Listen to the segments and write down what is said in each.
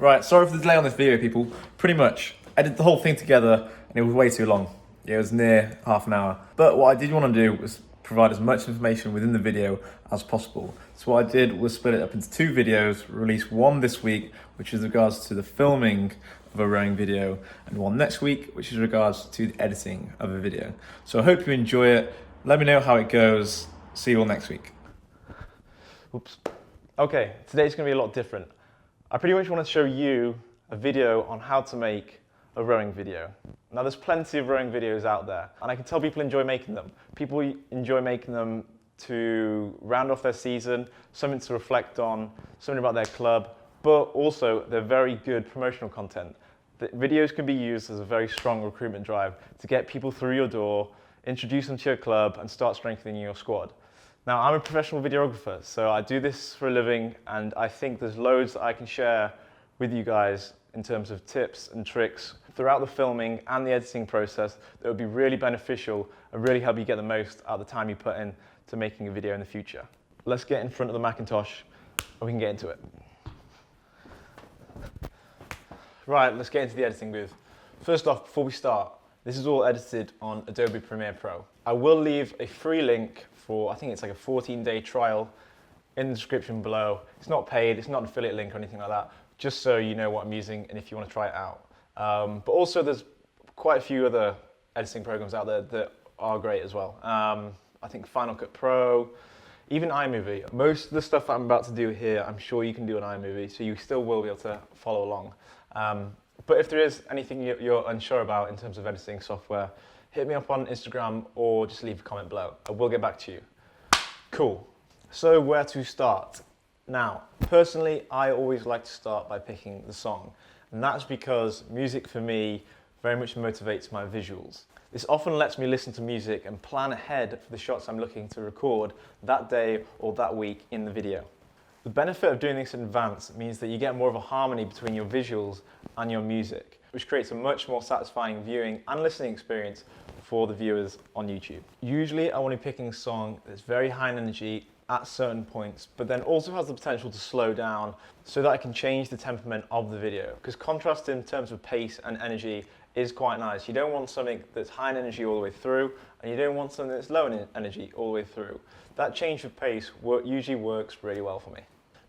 Right, sorry for the delay on this video, people. Pretty much, I did the whole thing together and it was way too long. It was near half an hour. But what I did want to do was provide as much information within the video as possible. So what I did was split it up into two videos, release one this week, which is regards to the filming of a rowing video, and one next week, which is regards to the editing of a video. So I hope you enjoy it. Let me know how it goes. See you all next week. Oops. Okay, today's going to be a lot different. I pretty much want to show you a video on how to make a rowing video. Now there's plenty of rowing videos out there, and I can tell people enjoy making them. People enjoy making them to round off their season, something to reflect on, something about their club, but also they're very good promotional content. The videos can be used as a very strong recruitment drive to get people through your door, introduce them to your club, and start strengthening your squad. Now, I'm a professional videographer, so I do this for a living, and I think there's loads that I can share with you guys in terms of tips and tricks throughout the filming and the editing process that would be really beneficial and really help you get the most out of the time you put in to making a video in the future. Let's get in front of the Macintosh and we can get into it. Right, let's get into the editing booth. First off, before we start, this is all edited on Adobe Premiere Pro. I will leave a free link for, I think it's like a 14-day trial in the description below. It's not paid, it's not an affiliate link or anything like that, just so you know what I'm using and if you want to try it out. But also there's quite a few other editing programs out there that are great as well. I think Final Cut Pro, even iMovie. Most of the stuff that I'm about to do here, I'm sure you can do on iMovie, so you still will be able to follow along. But if there is anything you're unsure about in terms of editing software, hit me up on Instagram or just leave a comment below. I will get back to you. Cool. So where to start? Now, personally, I always like to start by picking the song. And that's because music for me very much motivates my visuals. This often lets me listen to music and plan ahead for the shots I'm looking to record that day or that week in the video. The benefit of doing this in advance means that you get more of a harmony between your visuals and your music, which creates a much more satisfying viewing and listening experience for the viewers on YouTube. Usually I want to be picking a song that's very high in energy at certain points, but then also has the potential to slow down so that I can change the temperament of the video. Because contrast in terms of pace and energy is quite nice. You don't want something that's high in energy all the way through, and you don't want something that's low in energy all the way through. That change of pace usually works really well for me.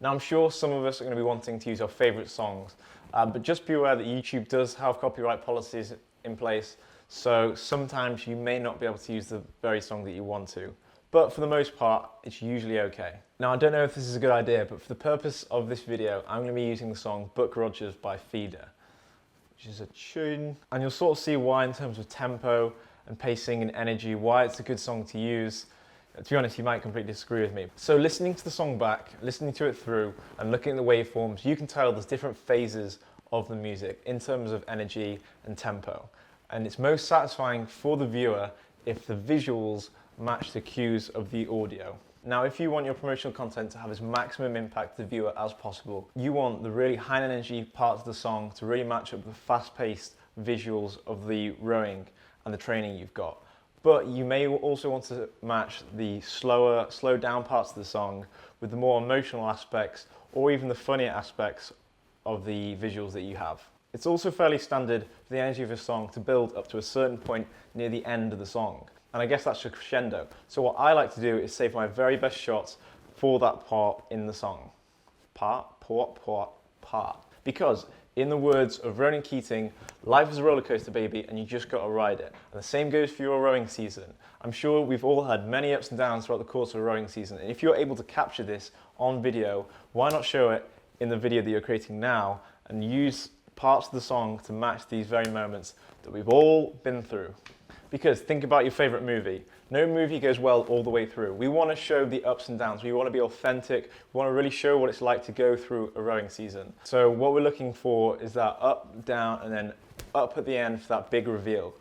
Now I'm sure some of us are going to be wanting to use our favourite songs, but just be aware that YouTube does have copyright policies in place, so sometimes you may not be able to use the very song that you want to. But for the most part, it's usually okay. Now I don't know if this is a good idea, but for the purpose of this video, I'm going to be using the song Buck Rogers by Feeder, which is a tune. And you'll sort of see why in terms of tempo and pacing and energy, why it's a good song to use. To be honest, you might completely disagree with me. So listening to the song back, listening to it through, and looking at the waveforms, you can tell there's different phases of the music in terms of energy and tempo. And it's most satisfying for the viewer if the visuals match the cues of the audio. Now, if you want your promotional content to have as maximum impact to the viewer as possible, you want the really high energy parts of the song to really match up with the fast-paced visuals of the rowing and the training you've got. But you may also want to match the slowed down parts of the song with the more emotional aspects or even the funnier aspects of the visuals that you have. It's also fairly standard for the energy of a song to build up to a certain point near the end of the song. And I guess that's a crescendo. So what I like to do is save my very best shots for that part in the song. Part. Because in the words of Ronan Keating, life is a roller coaster, baby, and you just got to ride it. And the same goes for your rowing season. I'm sure we've all had many ups and downs throughout the course of a rowing season. And if you're able to capture this on video, why not show it in the video that you're creating now and use parts of the song to match these very moments that we've all been through. Because think about your favorite movie. No movie goes well all the way through. We want to show the ups and downs. We want to be authentic. We want to really show what it's like to go through a rowing season. So what we're looking for is that up, down, and then up at the end for that big reveal.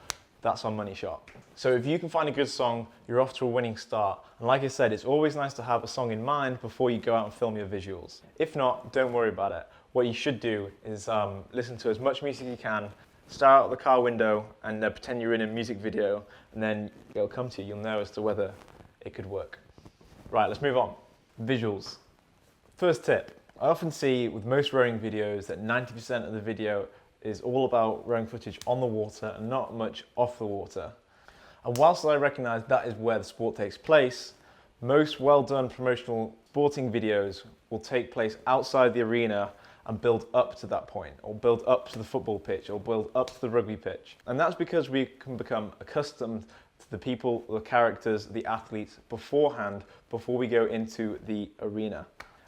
That's our money shot. So if you can find a good song, you're off to a winning start. And like I said, it's always nice to have a song in mind before you go out and film your visuals. If not, don't worry about it. What you should do is listen to as much music as you can, start out the car window and pretend you're in a music video, and then it'll come to you. You'll know as to whether it could work. Right, let's move on. Visuals. First tip. I often see with most rowing videos that 90% of the video is all about rowing footage on the water and not much off the water. And whilst I recognise that is where the sport takes place, most well done promotional sporting videos will take place outside the arena and build up to that point, or build up to the football pitch, or build up to the rugby pitch. And that's because we can become accustomed to the people, the characters, the athletes beforehand, before we go into the arena.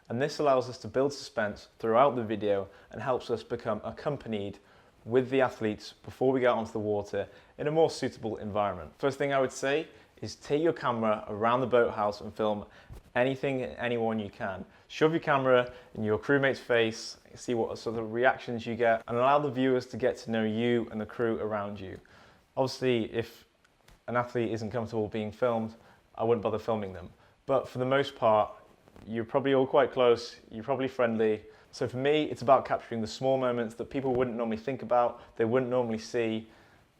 And this allows us to build suspense throughout the video and helps us become accompanied with the athletes before we get onto the water in a more suitable environment. First thing I would say is take your camera around the boathouse and film anything and anyone you can. Shove your camera in your crewmate's face, see what sort of reactions you get, and allow the viewers to get to know you and the crew around you. Obviously, if an athlete isn't comfortable being filmed, I wouldn't bother filming them. But for the most part, you're probably all quite close, you're probably friendly. So for me, it's about capturing the small moments that people wouldn't normally think about, they wouldn't normally see,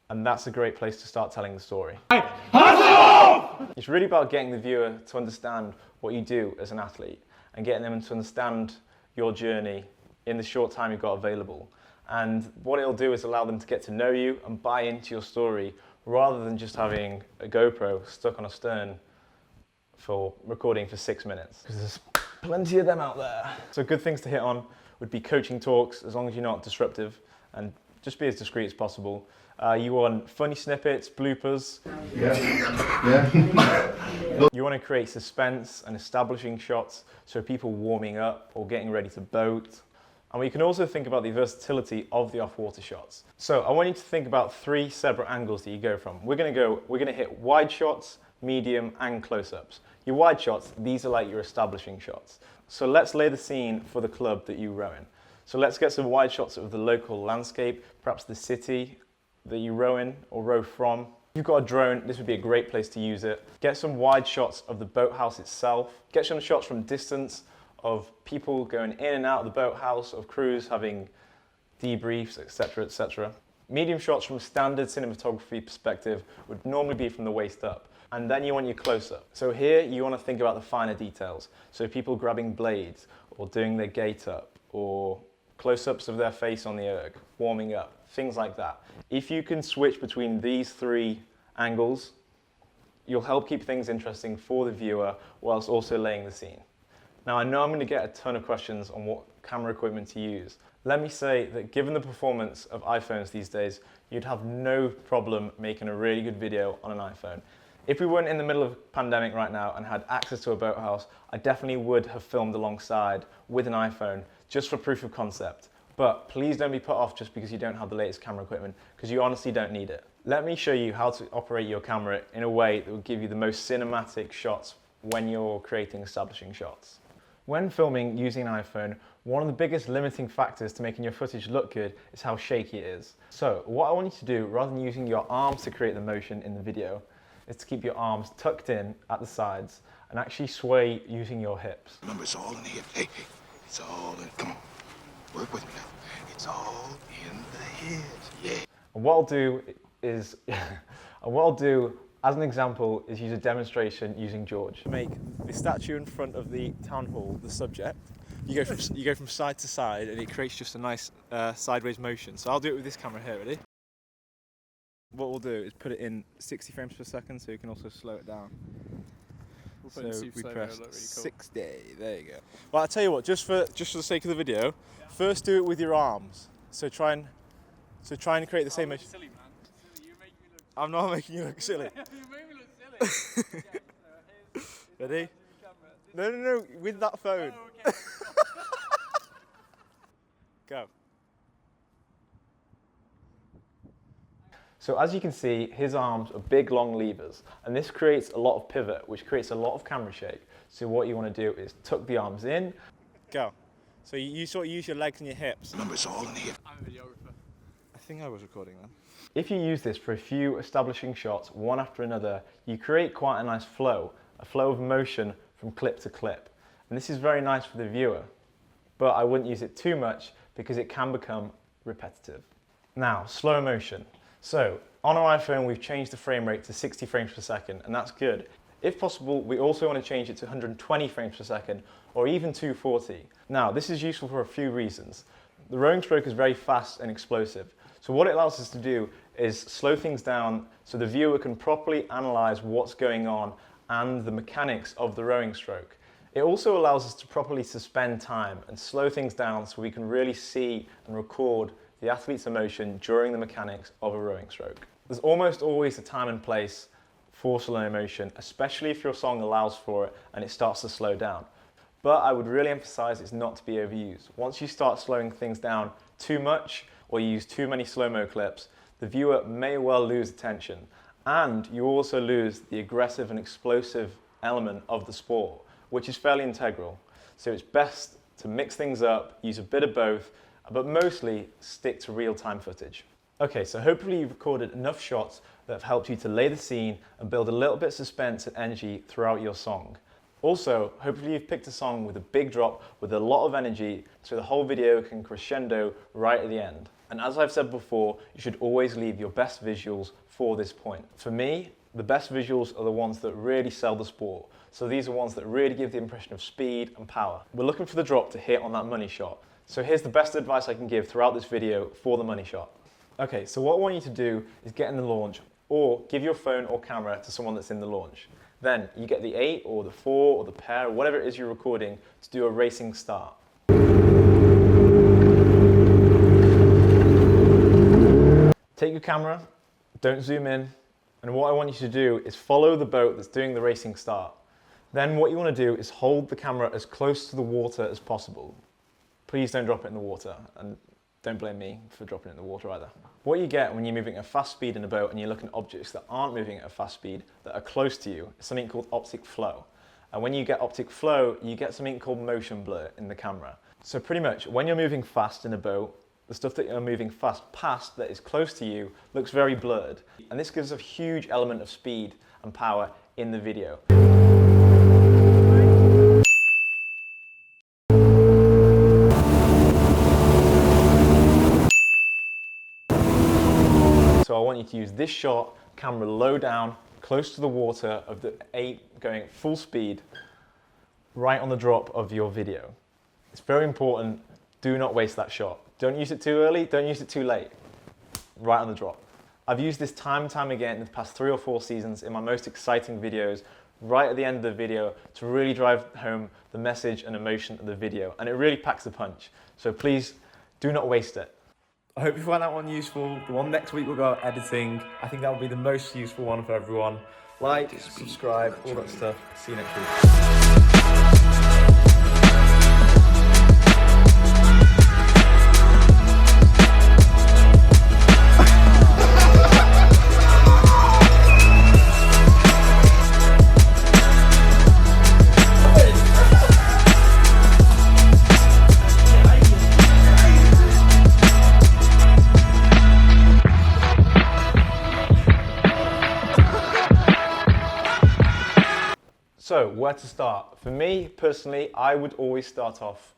and that's a great place to start telling the story. It's really about getting the viewer to understand what you do as an athlete and getting them to understand your journey in the short time you've got available. And what it'll do is allow them to get to know you and buy into your story rather than just having a GoPro stuck on a stern for recording for 6 minutes. Because there's plenty of them out there. So good things to hit on would be coaching talks, as long as you're not disruptive, and just be as discreet as possible. You want funny snippets, bloopers. Yeah. You want to create suspense and establishing shots, so people warming up or getting ready to boat. And we can also think about the versatility of the off-water shots. So I want you to think about 3 separate angles that you go from. We're going to hit wide shots, medium, and close-ups. Your wide shots, these are like your establishing shots. So let's lay the scene for the club that you row in. So let's get some wide shots of the local landscape, perhaps the city that you row in or row from. If you've got a drone, this would be a great place to use it. Get some wide shots of the boathouse itself. Get some shots from distance of people going in and out of the boathouse, of crews having debriefs, etc., etc. Medium shots from a standard cinematography perspective would normally be from the waist up. And then you want your close-up. So here you want to think about the finer details. So people grabbing blades, or doing their gait up, or close-ups of their face on the erg, warming up, things like that. If you can switch between these 3 angles, you'll help keep things interesting for the viewer whilst also laying the scene. Now I know I'm going to get a ton of questions on what camera equipment to use. Let me say that given the performance of iPhones these days, you'd have no problem making a really good video on an iPhone. If we weren't in the middle of a pandemic right now and had access to a boathouse, I definitely would have filmed alongside with an iPhone just for proof of concept. But please don't be put off just because you don't have the latest camera equipment, because you honestly don't need it. Let me show you how to operate your camera in a way that will give you the most cinematic shots when you're creating establishing shots. When filming using an iPhone, one of the biggest limiting factors to making your footage look good is how shaky it is. So what I want you to do, rather than using your arms to create the motion in the video, is to keep your arms tucked in at the sides and actually sway using your hips. Remember, it's all in the hip. Hey, it's all in. Come on, work with me now. It's all in the hips. Yeah. And what I'll do is, as an example, is use a demonstration using George. To make the statue in front of the town hall the subject, you go from side to side, and it creates just a nice sideways motion. So I'll do it with this camera here. Ready? What we'll do is put it in 60 frames per second, so you can also slow it down. So we press really cool. 60. There you go. Well, I tell you what, just for the sake of the video, first do it with your arms. So try and create the same motion. Silly, man. Silly. You make me look. I'm not making you look silly. You make me look silly. Ready? No, with that phone. Oh, okay. Go. So as you can see, his arms are big, long levers, and this creates a lot of pivot, which creates a lot of camera shake. So what you want to do is tuck the arms in. Go. So you sort of use your legs and your hips. Remember, it's all in the hip. I'm a videographer. I think I was recording then. If you use this for a few establishing shots, one after another, you create quite a nice flow, a flow of motion from clip to clip. And this is very nice for the viewer, but I wouldn't use it too much because it can become repetitive. Now, slow motion. So on our iPhone, we've changed the frame rate to 60 frames per second, and that's good. If possible, we also want to change it to 120 frames per second or even 240. Now, this is useful for a few reasons. The rowing stroke is very fast and explosive. So what it allows us to do is slow things down so the viewer can properly analyze what's going on and the mechanics of the rowing stroke. It also allows us to properly suspend time and slow things down so we can really see and record the athlete's emotion during the mechanics of a rowing stroke. There's almost always a time and place for slow motion, especially if your song allows for it and it starts to slow down. But I would really emphasize it's not to be overused. Once you start slowing things down too much or you use too many slow-mo clips, the viewer may well lose attention. And you also lose the aggressive and explosive element of the sport, which is fairly integral. So it's best to mix things up, use a bit of both, but mostly stick to real-time footage. Okay, so hopefully you've recorded enough shots that have helped you to lay the scene and build a little bit of suspense and energy throughout your song. Also, hopefully you've picked a song with a big drop with a lot of energy so the whole video can crescendo right at the end. And as I've said before, you should always leave your best visuals for this point. For me, the best visuals are the ones that really sell the sport. So these are ones that really give the impression of speed and power. We're looking for the drop to hit on that money shot. So here's the best advice I can give throughout this video for the money shot. Okay, so what I want you to do is get in the launch or give your phone or camera to someone that's in the launch. Then you get the 8 or the 4 or the pair, or whatever it is you're recording, to do a racing start. Take your camera, don't zoom in, and what I want you to do is follow the boat that's doing the racing start. Then what you want to do is hold the camera as close to the water as possible. Please don't drop it in the water, and don't blame me for dropping it in the water either. What you get when you're moving at a fast speed in a boat and you're looking at objects that aren't moving at a fast speed, that are close to you, is something called optic flow. And when you get optic flow, you get something called motion blur in the camera. So pretty much, when you're moving fast in a boat, the stuff that you're moving fast past that is close to you looks very blurred. And this gives a huge element of speed and power in the video. So I want you to use this shot, camera low down, close to the water of the 8 going at full speed, right on the drop of your video. It's very important, do not waste that shot. Don't use it too early, don't use it too late. Right on the drop. I've used this time and time again in the past 3 or 4 seasons in my most exciting videos, right at the end of the video to really drive home the message and emotion of the video. And it really packs a punch. So please, do not waste it. I hope you find that one useful. The one next week we'll go editing. I think that will be the most useful one for everyone. Like, subscribe, all that stuff. See you next week. So, where to start? For me, personally, I would always start off